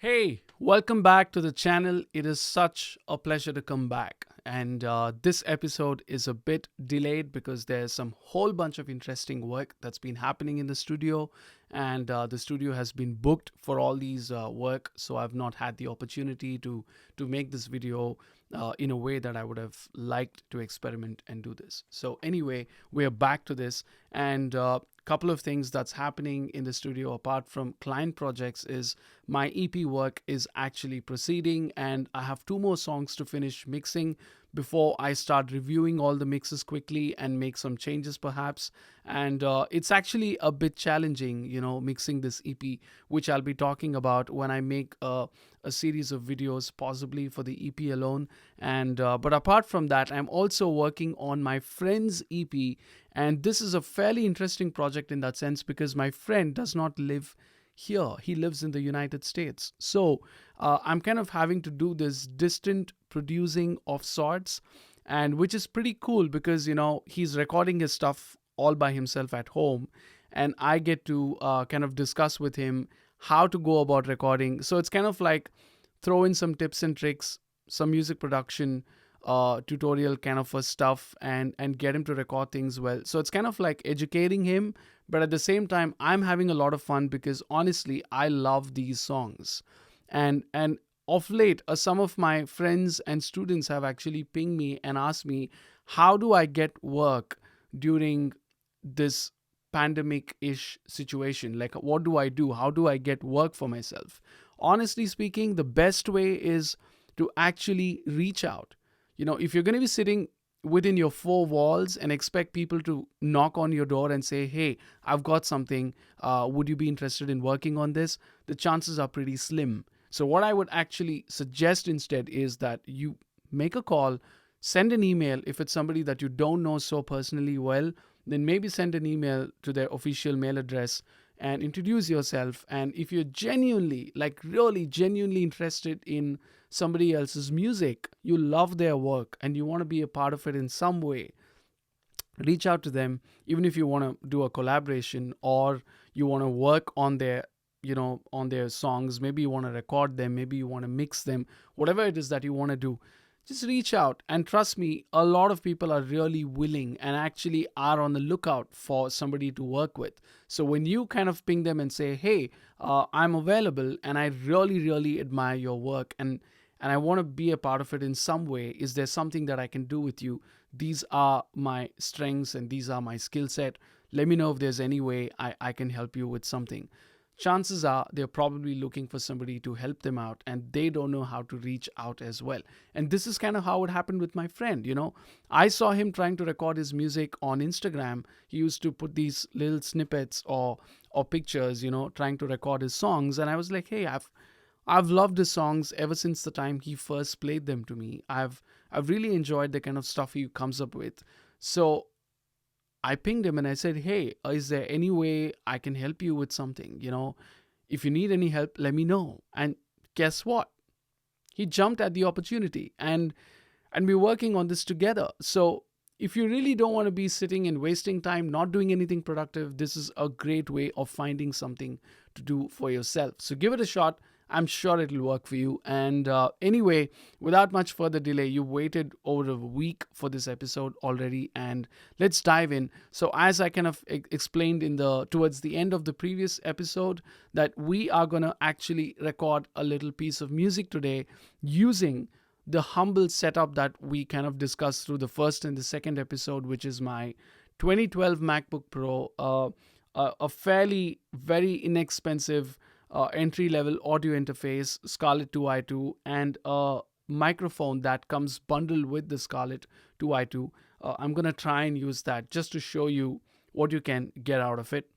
Hey, welcome back to the channel. It is such a pleasure to come back. And this episode is a bit delayed because there's some whole bunch of interesting work that's been happening in the studio, and the studio has been booked for all these work. So I've not had the opportunity to make this video in a way that I would have liked to experiment and do this. So anyway, we're back to this, and couple of things that's happening in the studio apart from client projects is my EP work is actually proceeding, and I have two more songs to finish mixing before I start reviewing all the mixes quickly and make some changes perhaps. And it's actually a bit challenging, mixing this EP, which I'll be talking about when I make a series of videos, possibly for the EP alone. And but apart from that, I'm also working on my friend's EP, and this is a fairly interesting project in that sense because my friend does not live here. He lives in the United States. So I'm kind of having to do this distant producing of sorts, and which is pretty cool because, he's recording his stuff all by himself at home, and I get to kind of discuss with him how to go about recording. So it's kind of like throw in some tips and tricks, some music production tutorial kind of a stuff, and get him to record things well. So it's kind of like educating him, but at the same time I'm having a lot of fun because honestly I love these songs. And of late, some of my friends and students have actually pinged me and asked me, how do I get work during this pandemic ish situation? Like, what do I do? How do I get work for myself? Honestly speaking, the best way is to actually reach out. If you're going to be sitting within your four walls and expect people to knock on your door and say, hey, I've got something, would you be interested in working on this? The chances are pretty slim. So what I would actually suggest instead is that you make a call, send an email. If it's somebody that you don't know so personally well, then maybe send an email to their official mail address and introduce yourself. And if you're genuinely, like really genuinely interested in somebody else's music, you love their work and you want to be a part of it in some way, reach out to them. Even if you want to do a collaboration or you want to work on their songs, maybe you want to record them, maybe you want to mix them, whatever it is that you want to do, just reach out. And trust me, a lot of people are really willing and actually are on the lookout for somebody to work with. So when you kind of ping them and say, hey, I'm available and I really really admire your work, and I want to be a part of it in some way, is there something that I can do with you? These are my strengths and these are my skill set. Let me know if there's any way I can help you with something. Chances are they're probably looking for somebody to help them out and they don't know how to reach out as well. And this is kind of how it happened with my friend. I saw him trying to record his music on Instagram. He used to put these little snippets or pictures, trying to record his songs. And I was like, hey, I've loved his songs ever since the time he first played them to me. I've really enjoyed the kind of stuff he comes up with. So I pinged him and I said, hey, is there any way I can help you with something? If you need any help, let me know. And guess what? He jumped at the opportunity, and we're working on this together. So if you really don't want to be sitting and wasting time, not doing anything productive, this is a great way of finding something to do for yourself. So give it a shot. I'm sure it'll work for you. And anyway, without much further delay, you waited over a week for this episode already, and let's dive in. So as I kind of explained towards the end of the previous episode, that we are going to actually record a little piece of music today using the humble setup that we kind of discussed through the first and the second episode, which is my 2012 MacBook Pro, a fairly very inexpensive entry-level audio interface, Scarlett 2i2, and a microphone that comes bundled with the Scarlett 2i2. I'm going to try and use that just to show you what you can get out of it.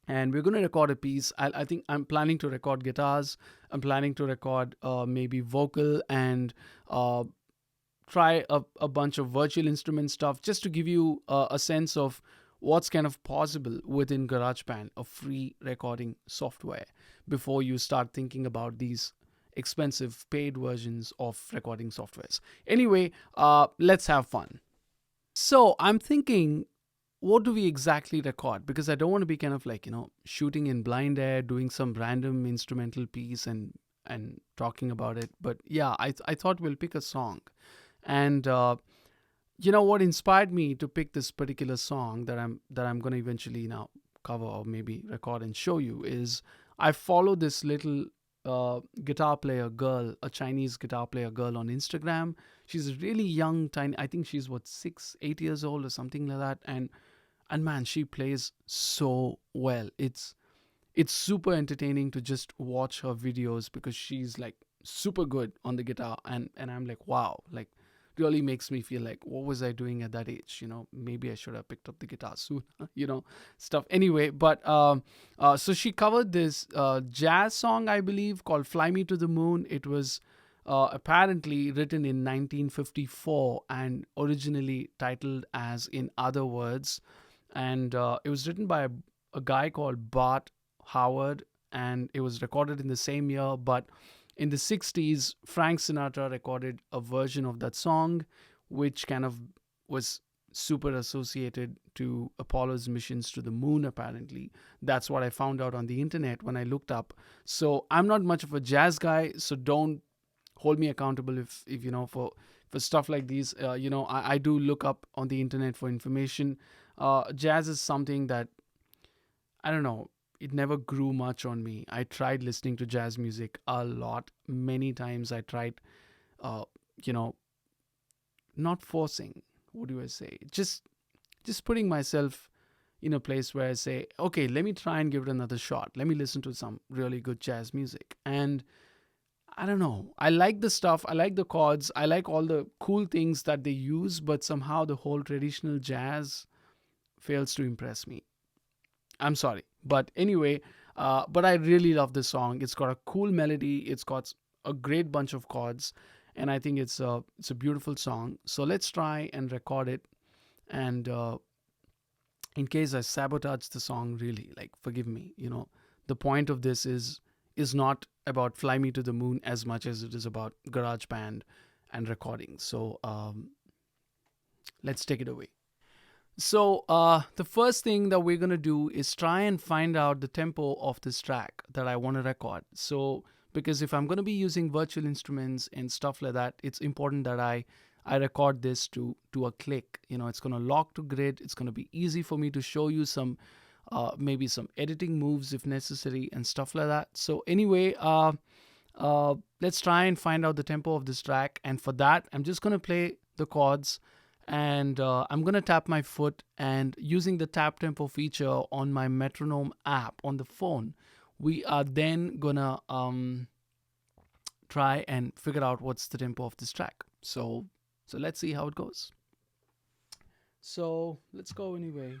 And we're going to record a piece. I think I'm planning to record guitars. I'm planning to record maybe vocal and try a bunch of virtual instrument stuff just to give you a sense of what's kind of possible within GarageBand, a free recording software, before you start thinking about these expensive paid versions of recording softwares. Anyway, let's have fun. So I'm thinking, what do we exactly record? Because I don't want to be kind of like, shooting in blind air, doing some random instrumental piece and and talking about it. But yeah, I thought we'll pick a song. And you know what inspired me to pick this particular song that I'm going to eventually now cover or maybe record and show you is I follow this little guitar player girl, a Chinese guitar player girl on Instagram. She's really young, tiny. I think she's what 6, 8 years old or something like that. And man, she plays so well. It's super entertaining to just watch her videos because she's like super good on the guitar, and I'm like, wow, like really makes me feel like what was I doing at that age? Maybe I should have picked up the guitar soon. Stuff anyway. But so she covered this jazz song, I believe, called "Fly Me to the Moon." It was apparently written in 1954 and originally titled as "In Other Words," and it was written by a guy called Bart Howard, and it was recorded in the same year. But in the 60s, Frank Sinatra recorded a version of that song, which kind of was super associated to Apollo's missions to the moon, apparently. That's what I found out on the internet when I looked up. So I'm not much of a jazz guy, so don't hold me accountable if for stuff like these. I do look up on the internet for information. Jazz is something that, I don't know, it never grew much on me. I tried listening to jazz music a lot, many times. I tried, uh, you know, not forcing. What do I say? Just putting myself in a place where I say, okay, let me try and give it another shot. Let me listen to some really good jazz music. And I don't know. I like the stuff. I like the chords. I like all the cool things that they use, but somehow the whole traditional jazz fails to impress me. I'm sorry. But anyway, but I really love this song. It's got a cool melody. It's got a great bunch of chords. And I think it's a beautiful song. So let's try and record it. And in case I sabotage the song, really, like, forgive me. The point of this is not about Fly Me to the Moon as much as it is about GarageBand and recording. So let's take it away. So the first thing that we're going to do is try and find out the tempo of this track that I want to record. So because if I'm going to be using virtual instruments and stuff like that, it's important that I record this to a click. It's going to lock to grid. It's going to be easy for me to show you some maybe some editing moves if necessary and stuff like that. So anyway, let's try and find out the tempo of this track. And for that, I'm just going to play the chords. And I'm going to tap my foot, and using the tap tempo feature on my metronome app on the phone, we are then going to try and figure out what's the tempo of this track. So let's see how it goes. So let's go anyway.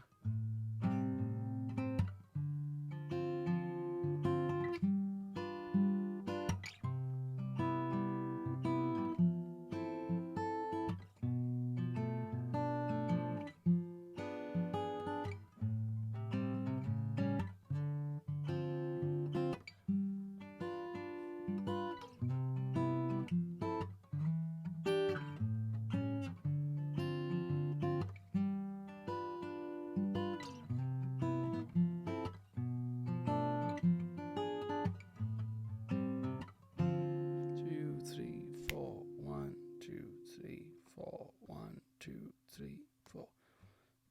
2, 3, 4, 1, 2, 3, 4, 1, 2, 3, 4,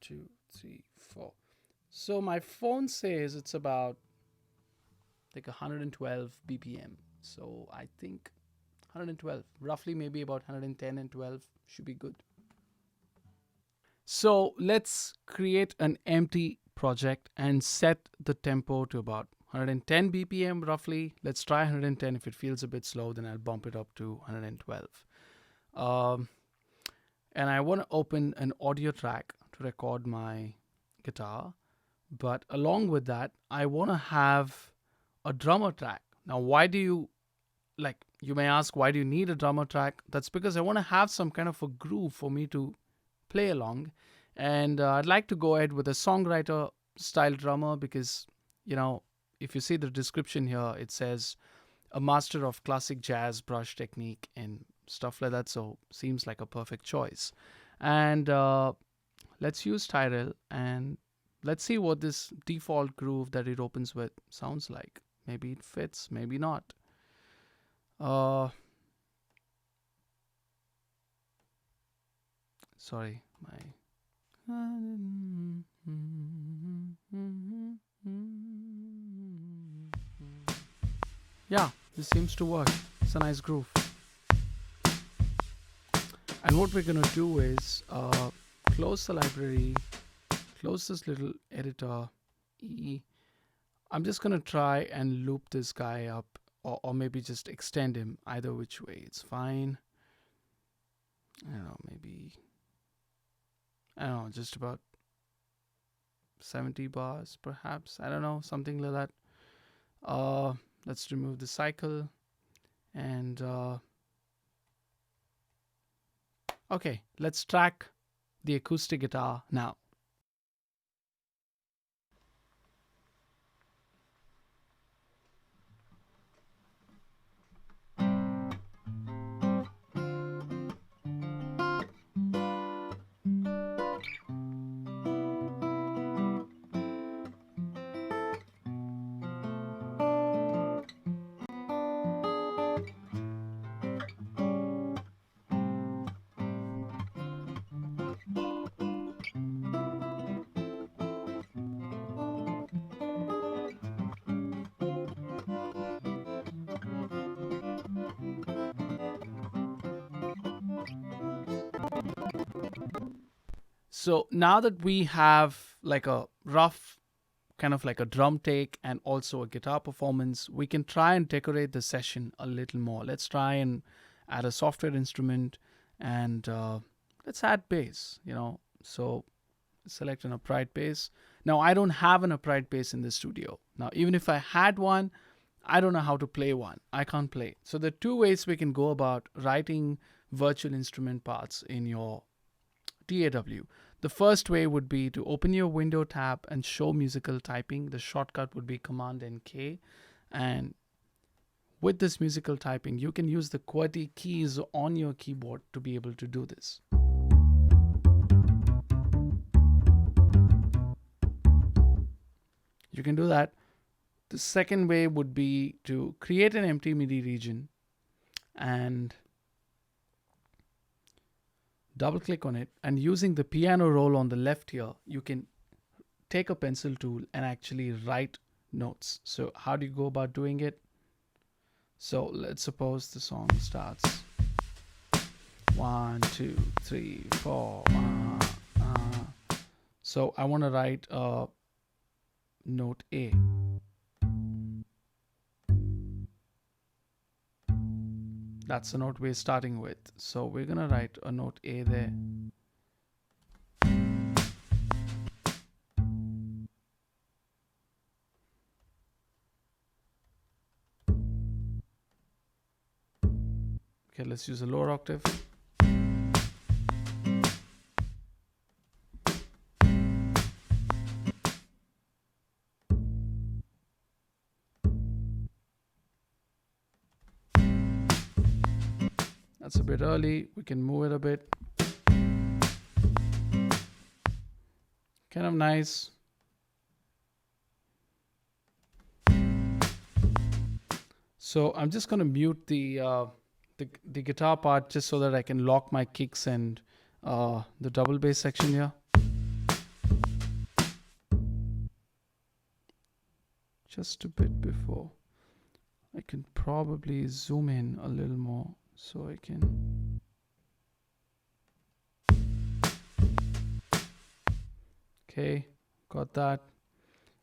2, 3, 4. So my phone says it's about like 112 BPM. So I think 112, roughly maybe about 110 and 12 should be good. So let's create an empty project and set the tempo to about 110 BPM roughly. Let's try 110. If it feels a bit slow, then I'll bump it up to 112. And I want to open an audio track to record my guitar. But along with that, I want to have a drummer track. Now, you may ask, why do you need a drummer track? That's because I want to have some kind of a groove for me to play along. And I'd like to go ahead with a songwriter style drummer because, if you see the description here, it says a master of classic jazz brush technique and stuff like that. So seems like a perfect choice. And let's use Tyrell and let's see what this default groove that it opens with sounds like. Maybe it fits, maybe not. Uh, Sorry, my. Yeah, this seems to work. It's a nice groove. And what we're gonna do is close the library, close this little editor. E. I'm just gonna try and loop this guy up, or maybe just extend him. Either which way, it's fine. I don't know, maybe I don't know, just about 70 bars, perhaps. I don't know, something like that. Let's remove the cycle and okay, let's track the acoustic guitar now. So now that we have like a rough kind of like a drum take and also a guitar performance, we can try and decorate the session a little more. Let's try and add a software instrument and let's add bass, So select an upright bass. Now, I don't have an upright bass in the studio. Now, even if I had one, I don't know how to play one. I can't play. So there are two ways we can go about writing virtual instrument parts in your DAW. The first way would be to open your window tab and show musical typing. The shortcut would be Command and K. And with this musical typing, you can use the QWERTY keys on your keyboard to be able to do this. You can do that. The second way would be to create an empty MIDI region and double click on it, and using the piano roll on the left here, you can take a pencil tool and actually write notes. So how do you go about doing it? So let's suppose the song starts 1, 2, 3, 4. So I want to write note A. That's the note we're starting with. So we're going to write a note A there. Okay, let's use a lower octave. That's a bit early. We can move it a bit. Kind of nice. So I'm just going to mute the guitar part just so that I can lock my kicks and the double bass section here. Just a bit before. I can probably zoom in a little more so I can. Okay, got that.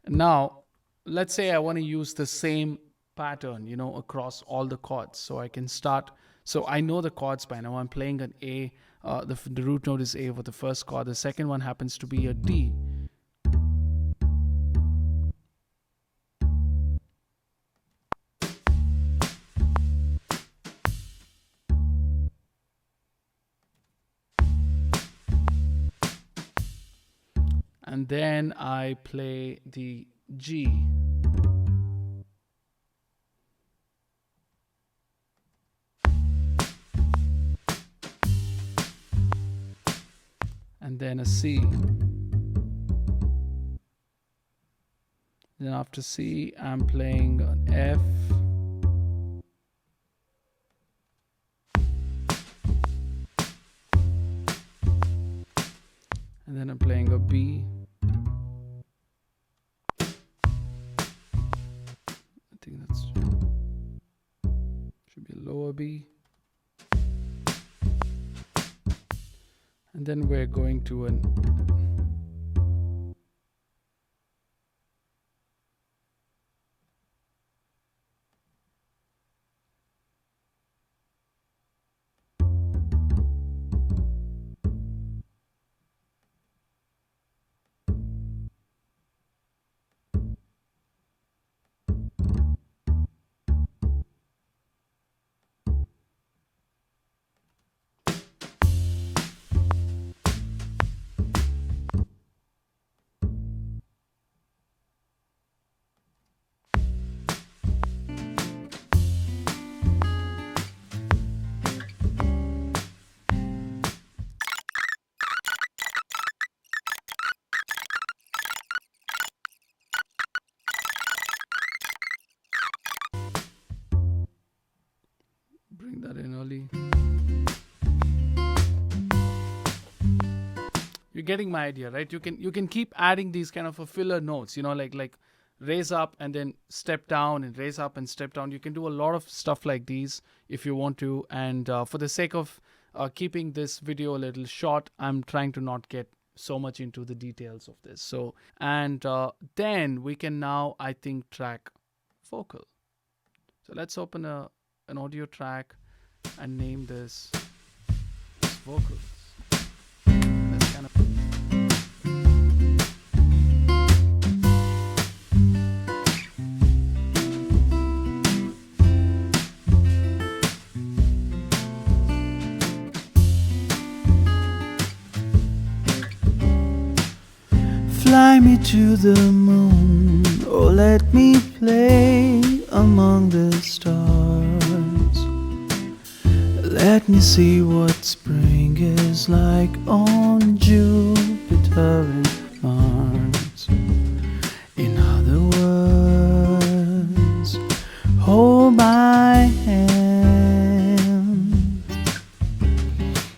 And now, let's say I want to use the same pattern, across all the chords. So I can start. So I know the chords by now. I'm playing an A. The root note is A for the first chord. The second one happens to be a D. And then I play the G. And then a C. Then after C, I'm playing an F. and then I'm playing a B. I think that's should be a lower B. And then we're going to an bring that in early. You're getting my idea, right? You can keep adding these kind of a filler notes, like raise up and then step down and raise up and step down. You can do a lot of stuff like these if you want to. And for the sake of keeping this video a little short, I'm trying to not get so much into the details of this. So, and then we can now, I think, track vocal. So let's open an audio track and name this vocals. That's kind of Fly me to the moon, or let me play among the stars. Let me see what spring is like on Jupiter and Mars. In other words, hold my hand.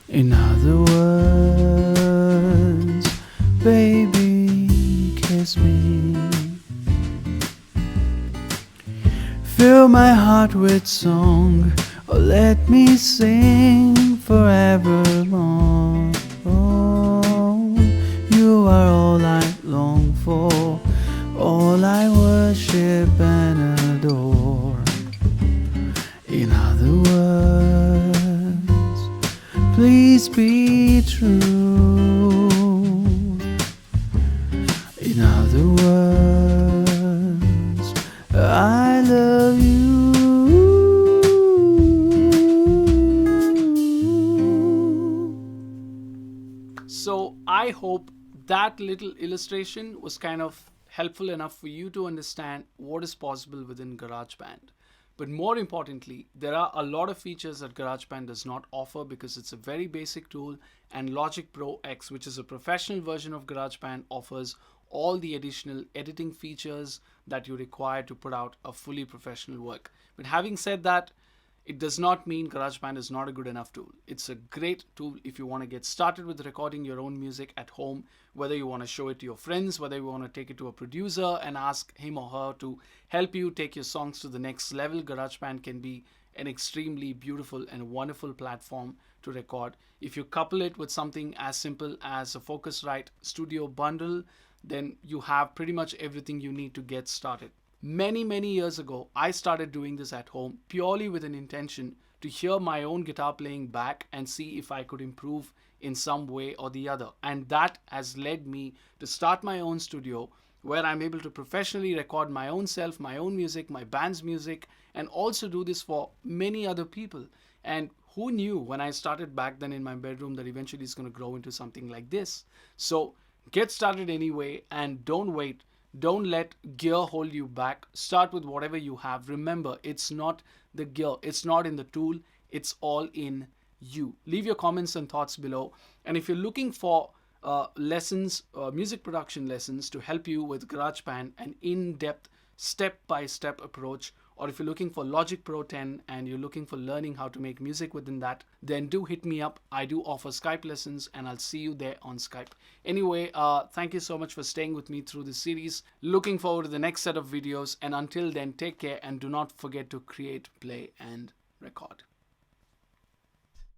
In other words, baby, kiss me. Fill my heart with song, or let me sing forevermore. Oh, you are all I long for, all I worship and adore. In other words, please be true. In other words, I love you. So I hope that little illustration was kind of helpful enough for you to understand what is possible within GarageBand. But more importantly, there are a lot of features that GarageBand does not offer because it's a very basic tool, and Logic Pro X, which is a professional version of GarageBand, offers all the additional editing features that you require to put out a fully professional work. But having said that, it does not mean GarageBand is not a good enough tool. It's a great tool if you want to get started with recording your own music at home, whether you want to show it to your friends, whether you want to take it to a producer and ask him or her to help you take your songs to the next level. GarageBand can be an extremely beautiful and wonderful platform to record. If you couple it with something as simple as a Focusrite Studio bundle, then you have pretty much everything you need to get started. Many years ago, I started doing this at home purely with an intention to hear my own guitar playing back and see if I could improve in some way or the other. And that has led me to start my own studio where I'm able to professionally record my own self, my own music, my band's music, and also do this for many other people. And who knew when I started back then in my bedroom that eventually it's going to grow into something like this? So get started anyway, and don't wait. Don't let gear hold you back. Start with whatever you have. Remember, it's not the gear, it's not in the tool, it's all in you. Leave your comments and thoughts below. And if you're looking for lessons, music production lessons to help you with GarageBand, an in-depth, step-by-step approach or if you're looking for Logic Pro 10 and you're looking for learning how to make music within that, then do hit me up. I do offer Skype lessons, and I'll see you there on Skype. Anyway, thank you so much for staying with me through this series. Looking forward to the next set of videos, and until then, take care and do not forget to create, play, and record.